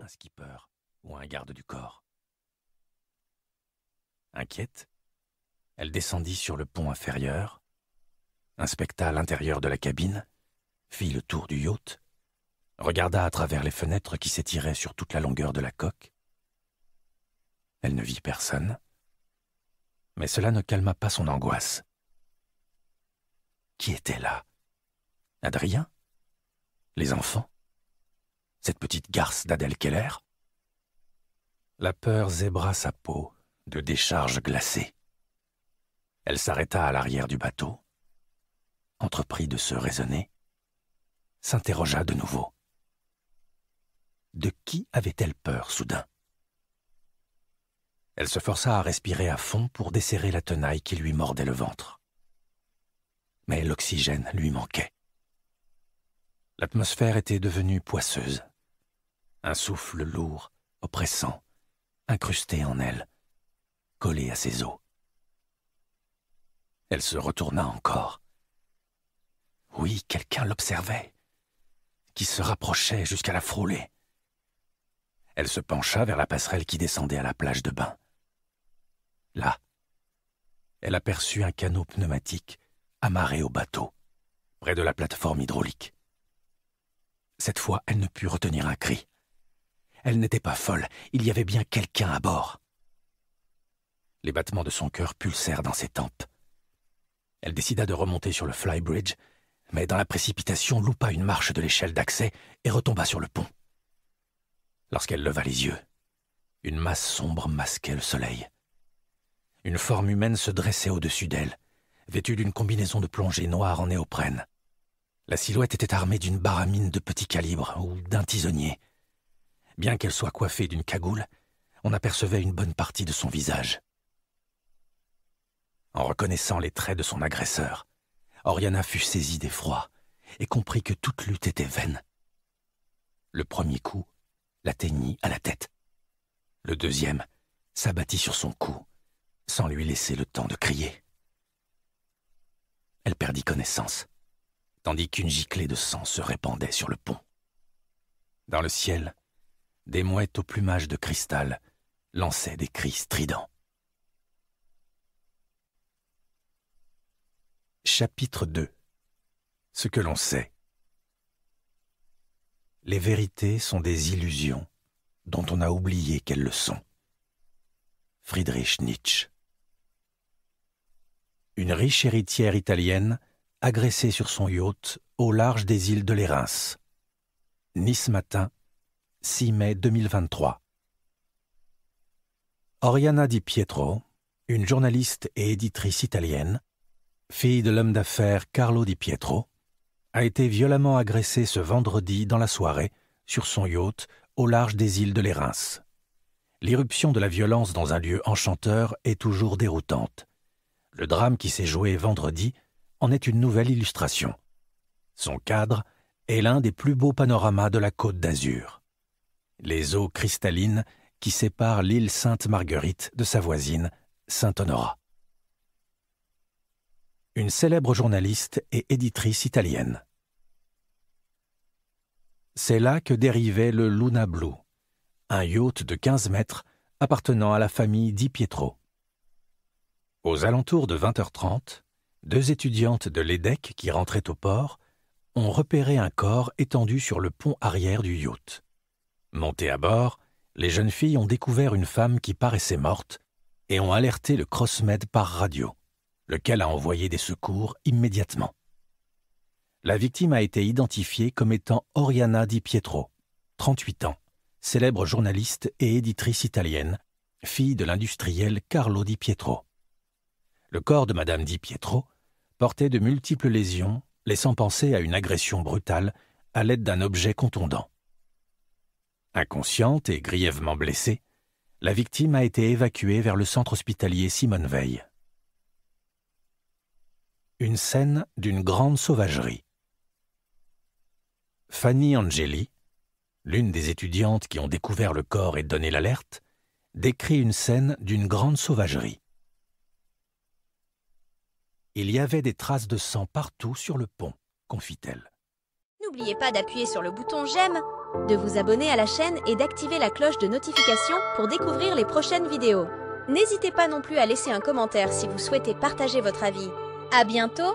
un skipper ou un garde du corps. Inquiète, elle descendit sur le pont inférieur, inspecta l'intérieur de la cabine, fit le tour du yacht, regarda à travers les fenêtres qui s'étiraient sur toute la longueur de la coque. Elle ne vit personne, mais cela ne calma pas son angoisse. Qui était là? Adrien? Les enfants? Cette petite garce d'Adèle Keller? La peur zébra sa peau de décharges glacées. Elle s'arrêta à l'arrière du bateau, entreprit de se raisonner, s'interrogea de nouveau. De qui avait-elle peur soudain? Elle se força à respirer à fond pour desserrer la tenaille qui lui mordait le ventre. Mais l'oxygène lui manquait. L'atmosphère était devenue poisseuse. Un souffle lourd, oppressant, incrusté en elle, collé à ses os. Elle se retourna encore. Oui, quelqu'un l'observait, qui se rapprochait jusqu'à la frôler. Elle se pencha vers la passerelle qui descendait à la plage de bain. Là, elle aperçut un canot pneumatique amarré au bateau, près de la plateforme hydraulique. Cette fois, elle ne put retenir un cri. Elle n'était pas folle, il y avait bien quelqu'un à bord. Les battements de son cœur pulsèrent dans ses tempes. Elle décida de remonter sur le flybridge, mais dans la précipitation loupa une marche de l'échelle d'accès et retomba sur le pont. Lorsqu'elle leva les yeux, une masse sombre masquait le soleil. Une forme humaine se dressait au-dessus d'elle, vêtue d'une combinaison de plongée noire en néoprène. La silhouette était armée d'une baramine de petit calibre ou d'un tisonnier. Bien qu'elle soit coiffée d'une cagoule, on apercevait une bonne partie de son visage. En reconnaissant les traits de son agresseur, Oriana fut saisie d'effroi et comprit que toute lutte était vaine. Le premier coup l'atteignit à la tête. Le deuxième s'abattit sur son cou, sans lui laisser le temps de crier. Elle perdit connaissance, tandis qu'une giclée de sang se répandait sur le pont. Dans le ciel, des mouettes au plumage de cristal lançaient des cris stridents. Chapitre 2. Ce que l'on sait. Les vérités sont des illusions dont on a oublié qu'elles le sont. Friedrich Nietzsche. Une riche héritière italienne agressée sur son yacht au large des îles de Lérins. Nice Matin, 6 mai 2023. Oriana Di Pietro, une journaliste et éditrice italienne, fille de l'homme d'affaires Carlo Di Pietro, a été violemment agressée ce vendredi dans la soirée sur son yacht au large des îles de Lérins. L'irruption de la violence dans un lieu enchanteur est toujours déroutante. Le drame qui s'est joué vendredi en est une nouvelle illustration. Son cadre est l'un des plus beaux panoramas de la Côte d'Azur. Les eaux cristallines qui séparent l'île Sainte-Marguerite de sa voisine, Saint-Honorat. Une célèbre journaliste et éditrice italienne. C'est là que dérivait le Luna Blue, un yacht de 15 mètres appartenant à la famille Di Pietro. Aux alentours de 20h30, deux étudiantes de l'EDEC qui rentraient au port ont repéré un corps étendu sur le pont arrière du yacht. Montées à bord, les jeunes filles ont découvert une femme qui paraissait morte et ont alerté le Crossmed par radio, lequel a envoyé des secours immédiatement. La victime a été identifiée comme étant Oriana Di Pietro, 38 ans, célèbre journaliste et éditrice italienne, fille de l'industriel Carlo Di Pietro. Le corps de Madame Di Pietro portait de multiples lésions, laissant penser à une agression brutale à l'aide d'un objet contondant. Inconsciente et grièvement blessée, la victime a été évacuée vers le centre hospitalier Simone Veil. Une scène d'une grande sauvagerie. Fanny Angeli, l'une des étudiantes qui ont découvert le corps et donné l'alerte, décrit une scène d'une grande sauvagerie. Il y avait des traces de sang partout sur le pont, confie-t-elle. N'oubliez pas d'appuyer sur le bouton j'aime de vous abonner à la chaîne et d'activer la cloche de notification pour découvrir les prochaines vidéos. N'hésitez pas non plus à laisser un commentaire si vous souhaitez partager votre avis. À bientôt!